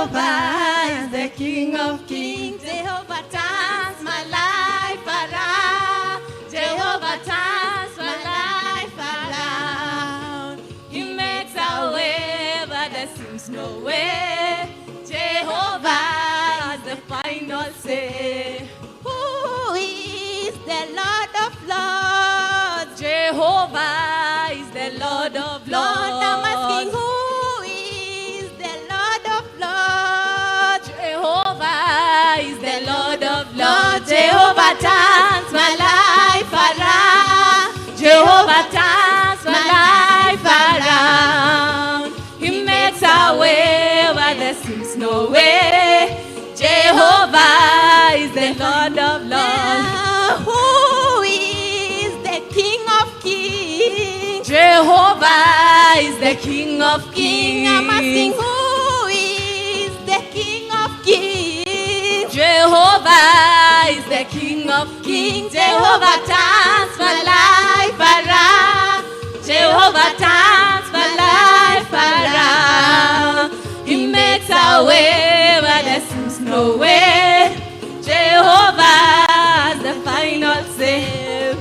Jehovah is the King of Kings. Jehovah turns my life around. Jehovah turns my life around. He makes a way where there seems no way. Jehovah is the final say. Who is the Lord of Lords? Jehovah is the Lord of Lords. I'm asking, who is the Lord of Lords? Jehovah is the Lord of Lords. Jehovah turns my life around. Jehovah turns my life around. He makes a way where there seems no way. Jehovah is the Lord of Lords. Who is the King of Kings? Jehovah is the King of Kings. I'm asking, who is the King of Kings? Jehovah is the King of Kings. Jehovah turns my life around. Jehovah turns my life around. He makes a way where there seems no way. Jehovah is the final say.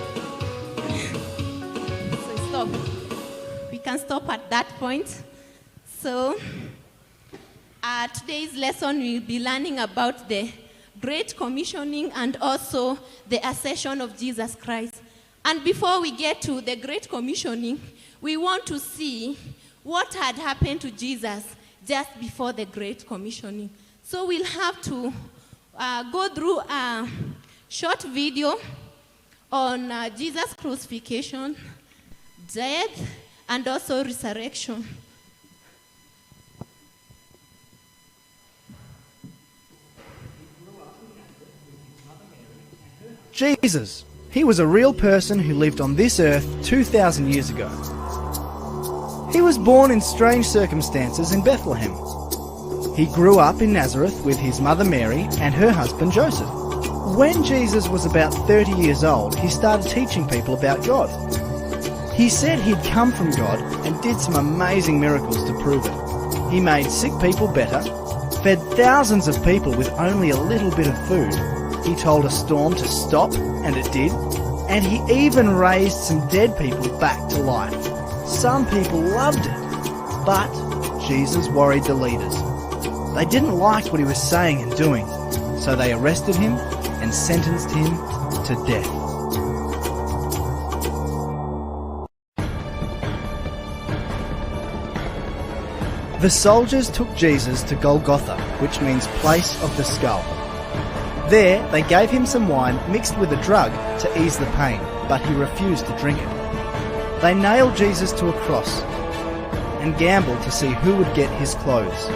So stop. We can stop at that point. So today's lesson we'll be learning about the Great Commissioning and also the ascension of Jesus Christ. And before we get to the Great Commissioning, we want to see what had happened to Jesus just before the Great Commissioning. So we'll have to go through a short video on Jesus' crucifixion, death, and also resurrection. Jesus. He was a real person who lived on this earth 2,000 years ago. He was born in strange circumstances in Bethlehem. He grew up in Nazareth with his mother Mary and her husband Joseph. When Jesus was about 30 years old, he started teaching people about God. He said he'd come from God and did some amazing miracles to prove it. He made sick people better, fed thousands of people with only a little bit of food. He told a storm to stop, and it did. And he even raised some dead people back to life. Some people loved it, but Jesus worried the leaders. They didn't like what he was saying and doing, so they arrested him and sentenced him to death. The soldiers took Jesus to Golgotha, which means place of the skull. There, they gave him some wine mixed with a drug to ease the pain, but he refused to drink it. They nailed Jesus to a cross and gambled to see who would get his clothes.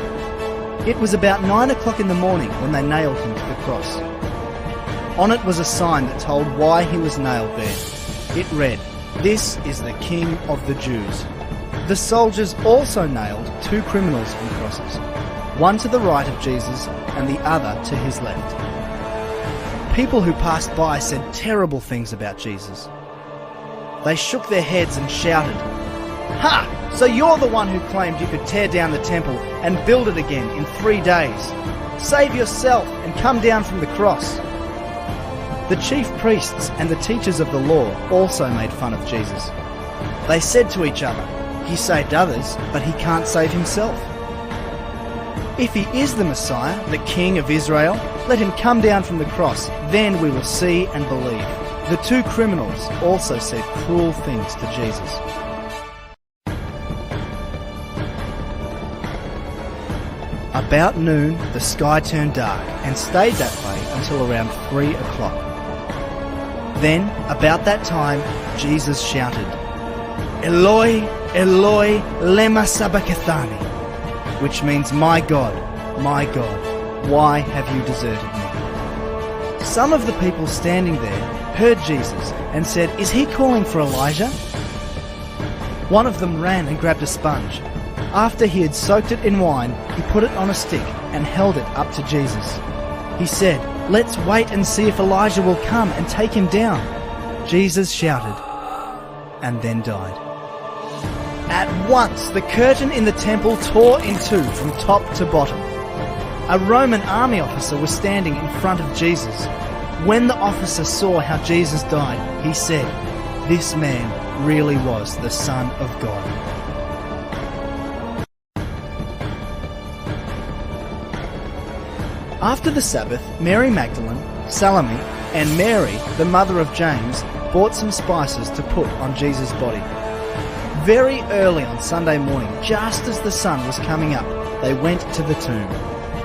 It was about 9 o'clock in the morning when they nailed him to the cross. On it was a sign that told why he was nailed there. It read, "This is the King of the Jews." The soldiers also nailed 2 criminals on crosses, one to the right of Jesus and the other to his left. People who passed by said terrible things about Jesus. They shook their heads and shouted, "Ha! So you're the one who claimed you could tear down the temple and build it again in 3 days. Save yourself and come down from the cross." The chief priests and the teachers of the law also made fun of Jesus. They said to each other, "He saved others, but he can't save himself. If he is the Messiah, the King of Israel, let him come down from the cross, then we will see and believe." The 2 criminals also said cruel things to Jesus. About noon, the sky turned dark and stayed that way until around 3 o'clock. Then, about that time, Jesus shouted, "Eloi, Eloi, lema sabachthani," which means, my God, why have you deserted me?" Some of the people standing there heard Jesus and said, "Is he calling for Elijah?" One of them ran and grabbed a sponge. After he had soaked it in wine, he put it on a stick and held it up to Jesus. He said, "Let's wait and see if Elijah will come and take him down." Jesus shouted and then died. At once, the curtain in the temple tore in two from top to bottom. A Roman army officer was standing in front of Jesus. When the officer saw how Jesus died, he said, "This man really was the Son of God." After the Sabbath, Mary Magdalene, Salome, and Mary, the mother of James, bought some spices to put on Jesus' body. Very early on Sunday morning, just as the sun was coming up, they went to the tomb.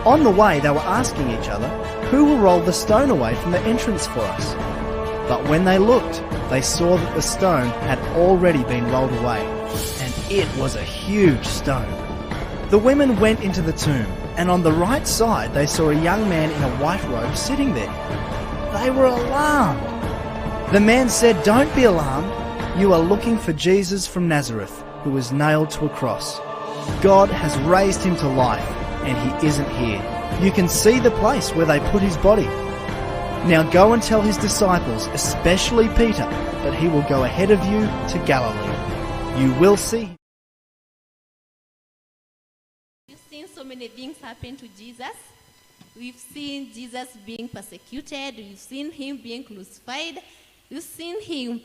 On the way, they were asking each other, "Who will roll the stone away from the entrance for us?" But when they looked, they saw that the stone had already been rolled away, and it was a huge stone. The women went into the tomb, and on the right side they saw a young man in a white robe sitting there. They were alarmed. The man said, "Don't be alarmed. You are looking for Jesus from Nazareth, who was nailed to a cross. God has raised him to life, and he isn't here. You can see the place where they put his body. Now go and tell his disciples, especially Peter, that he will go ahead of you to Galilee. You will see." We've seen so many things happen to Jesus. We've seen Jesus being persecuted. We've seen him being crucified. We've seen him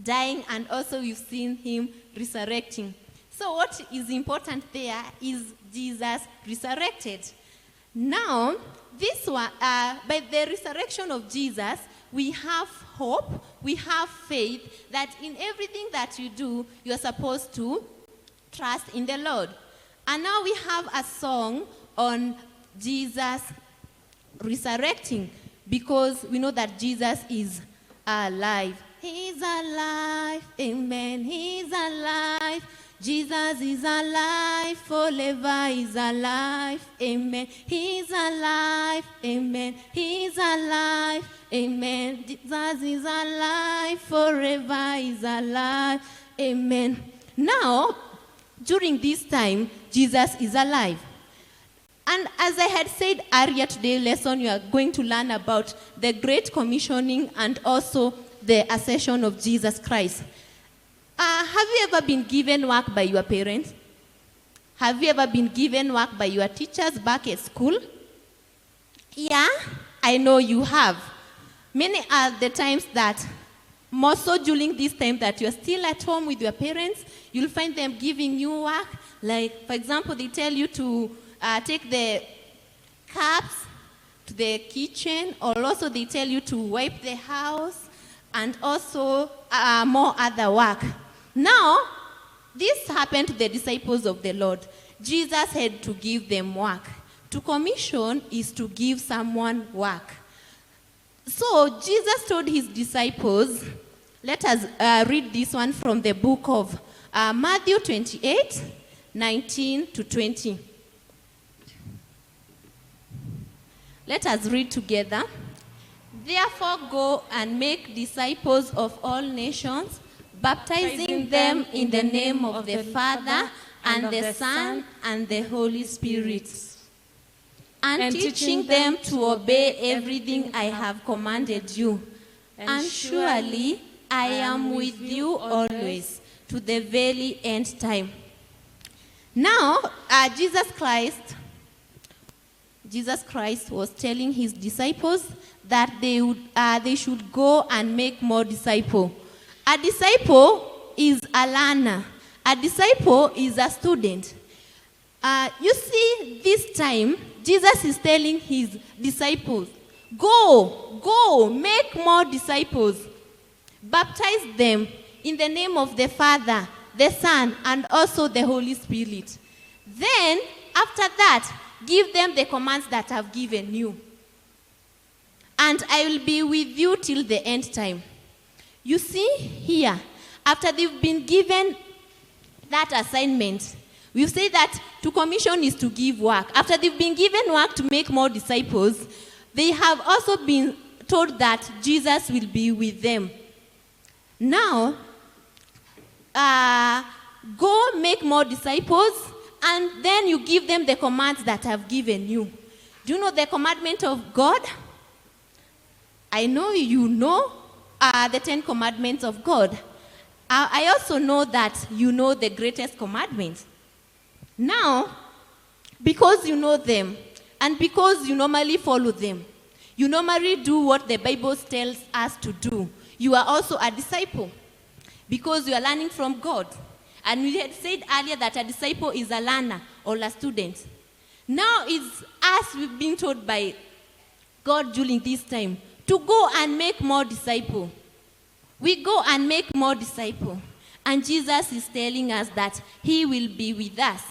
dying, and also we've seen him resurrecting. So what is important there is Jesus resurrected. Now, by the resurrection of Jesus, we have hope, we have faith that in everything that you do, you are supposed to trust in the Lord. And now we have a song on Jesus resurrecting, because we know that Jesus is alive. He's alive, amen, he's alive. Jesus is alive, forever is alive, amen. He's alive, amen, he's alive, amen. Jesus is alive, forever is alive, amen. Now, during this time, Jesus is alive. And as I had said earlier today's lesson, you are going to learn about the Great Commissioning and also the ascension of Jesus Christ. Have you ever been given work by your parents? Have you ever been given work by your teachers back at school? Yeah, I know you have. Many are the times that, more so during this time that you're still at home with your parents, you'll find them giving you work. Like, for example, they tell you to take the cups to the kitchen, or also they tell you to wipe the house, and also more other work. Now, this happened to the disciples of the Lord. Jesus had to give them work. To commission is to give someone work. So Jesus told his disciples, let us read this one from the book of Matthew 28, 19 to 20. Let us read together. "Therefore go and make disciples of all nations, baptizing them in the name of the Father and the Son and the Holy Spirit, and teaching them to obey everything I have commanded you. And surely I am with you always, to the very end time." Now, Jesus Christ was telling his disciples that they should go and make more disciples. A disciple is a learner. A disciple is a student. You see, this time, Jesus is telling his disciples, go, make more disciples. Baptize them in the name of the Father, the Son, and also the Holy Spirit. Then, after that, give them the commands that I've given you. And I will be with you till the end time. You see here, after they've been given that assignment, we say that to commission is to give work. After they've been given work to make more disciples, they have also been told that Jesus will be with them. Now, go make more disciples, and then you give them the commands that I've given you. Do you know the commandment of God? I know you know the 10 commandments of God. I also know that you know the greatest commandment. Now, because you know them, And because you normally follow them, you normally do what the Bible tells us to do, you are also a disciple because you are learning from God. And we had said earlier that a disciple is a learner or a student. Now it's us we've been told by God during this time to go and make more disciples. We go and make more disciples. And Jesus is telling us that he will be with us.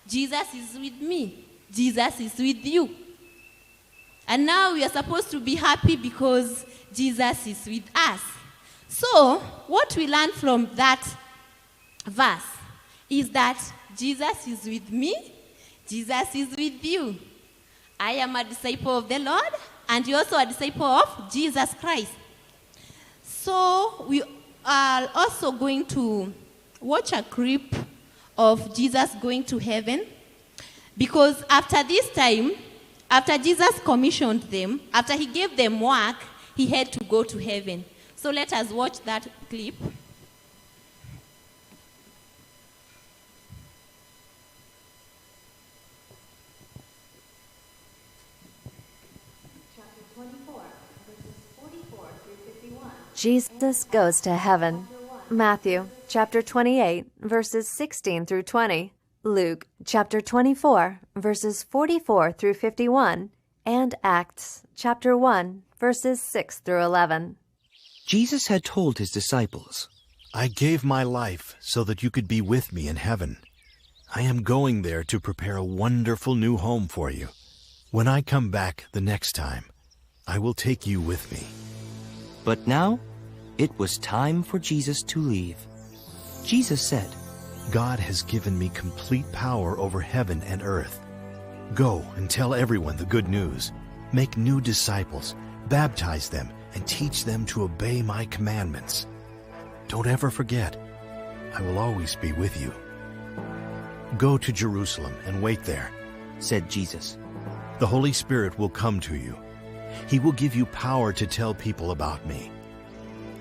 Jesus is with me. Jesus is with you. And now we are supposed to be happy because Jesus is with us. So, what we learn from that verse is that Jesus is with me, Jesus is with you. I am a disciple of the Lord, and you're also a disciple of Jesus Christ. So, we are also going to watch a clip of Jesus going to heaven, because after this time, after Jesus commissioned them, after he gave them work, he had to go to heaven. So let us watch that clip. Chapter 24, verses 44 through 51. Jesus goes to heaven. Matthew chapter 28, verses 16 through 20. Luke chapter 24, verses 44 through 51. And Acts chapter 1, verses 6 through 11. Jesus had told his disciples, I gave my life so that you could be with me in heaven. I am going there to prepare a wonderful new home for you. When I come back the next time, I will take you with me. But now it was time for Jesus to leave. Jesus said, God has given me complete power over heaven and earth. Go and tell everyone the good news. Make new disciples, baptize them, and teach them to obey my commandments. Don't ever forget, I will always be with you. Go to Jerusalem and wait there, said Jesus. The Holy Spirit will come to you. He will give you power to tell people about me.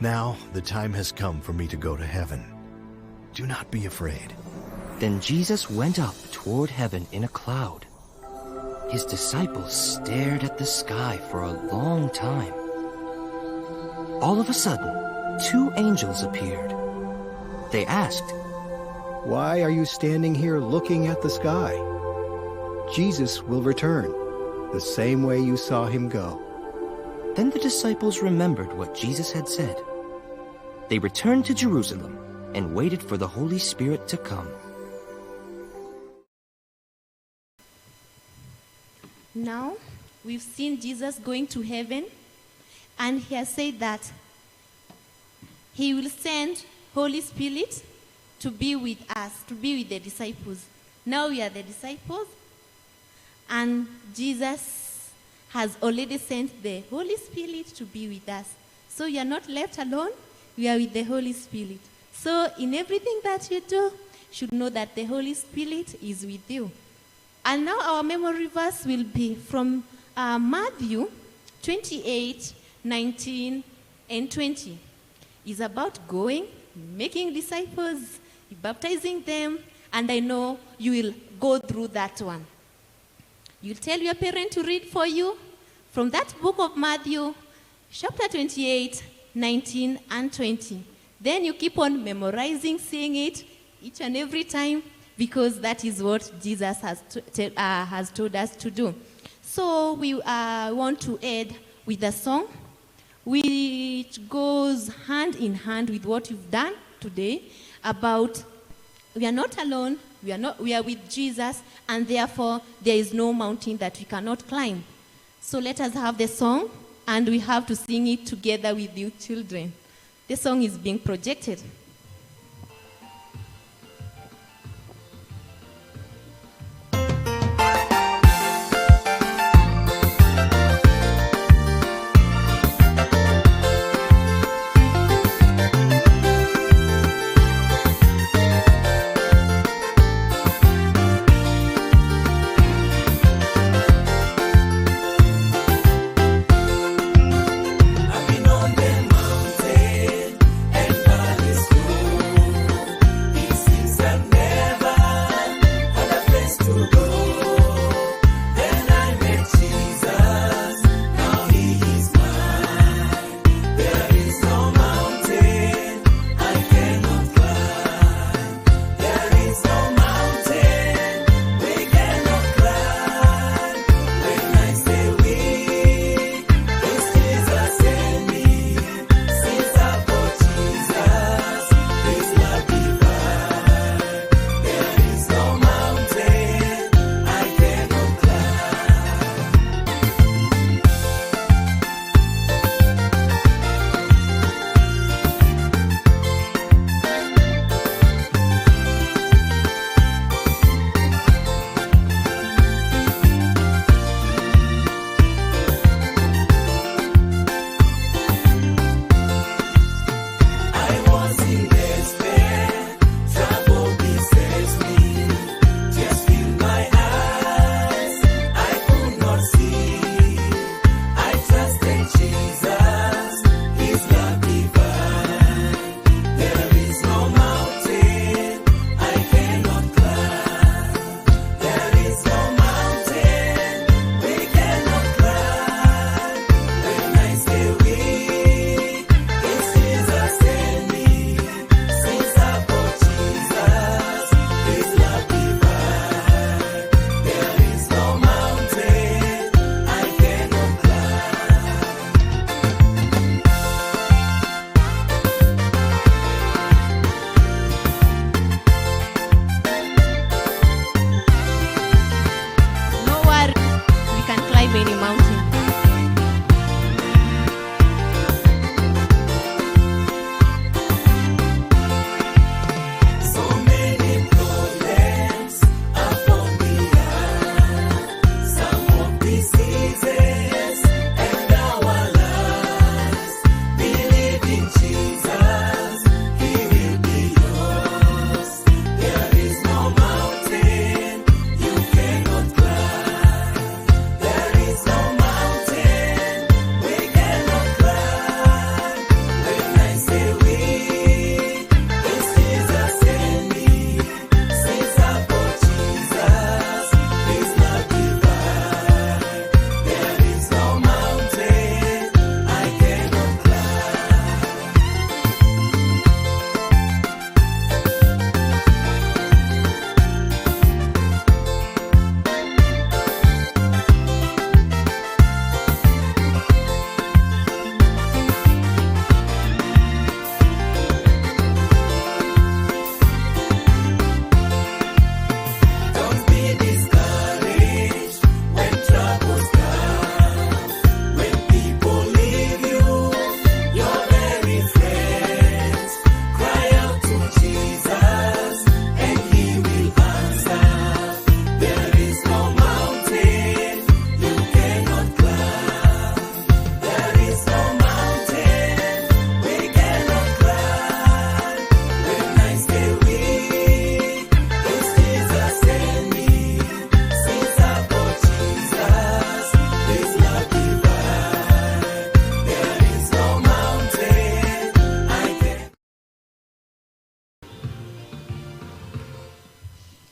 Now the time has come for me to go to heaven. Do not be afraid. Then Jesus went up toward heaven in a cloud. His disciples stared at the sky for a long time. All of a sudden, 2 angels appeared. They asked, Why are you standing here looking at the sky? Jesus will return, the same way you saw him go. Then the disciples remembered what Jesus had said. They returned to Jerusalem and waited for the Holy Spirit to come. Now, we've seen Jesus going to heaven, and he has said that he will send Holy Spirit to be with us, to be with the disciples. Now we are the disciples, and Jesus has already sent the Holy Spirit to be with us. So you are not left alone, we are with the Holy Spirit. So in everything that you do, you should know that the Holy Spirit is with you. And now our memory verse will be from Matthew 28, 19 and 20. It's about going, making disciples, baptizing them, and I know you will go through that one. You'll tell your parent to read for you from that book of Matthew, chapter 28, 19 and 20. Then you keep on memorizing, saying it each and every time, because that is what Jesus has told us to do. So we want to end with a song which goes hand in hand with what you've done today about we are not alone, we are with Jesus, and therefore there is no mountain that we cannot climb. So let us have the song, and we have to sing it together with you children. The song is being projected. I've been on the mountain and valley.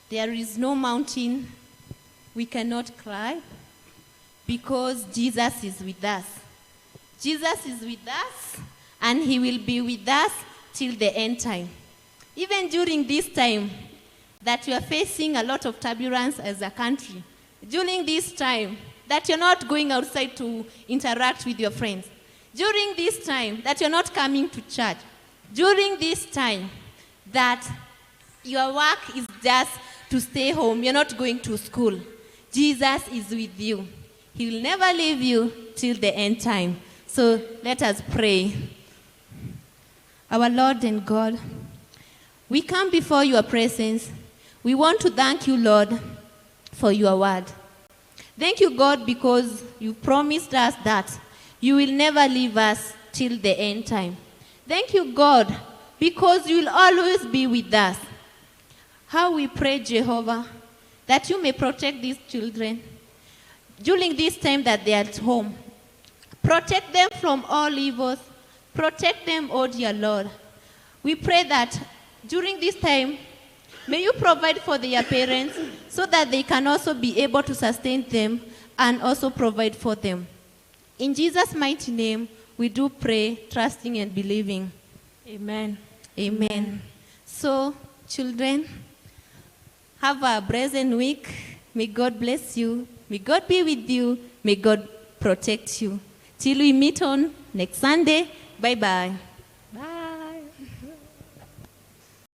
There is no mountain we cannot climb because Jesus is with us. Jesus is with us, and he will be with us till the end time. Even during this time that we are facing a lot of turbulence as a country, during this time that you're not going outside to interact with your friends, during this time that you're not coming to church, during this time that your work is just to stay home, you're not going to school, Jesus is with you. He will never leave you till the end time. So let us pray. Our Lord and God, we come before your presence. We want to thank you, Lord, for your word. Thank you, God, because you promised us that you will never leave us till the end time. Thank you, God, because you will always be with us. How we pray, Jehovah, that you may protect these children during this time that they are at home. Protect them from all evils. Protect them, oh dear Lord. We pray that during this time, may you provide for their parents so that they can also be able to sustain them and also provide for them. In Jesus' mighty name, we do pray, trusting and believing. Amen. Amen. So, children, have a blessed week. May God bless you. May God be with you. May God protect you. Till we meet on next Sunday. Bye-bye.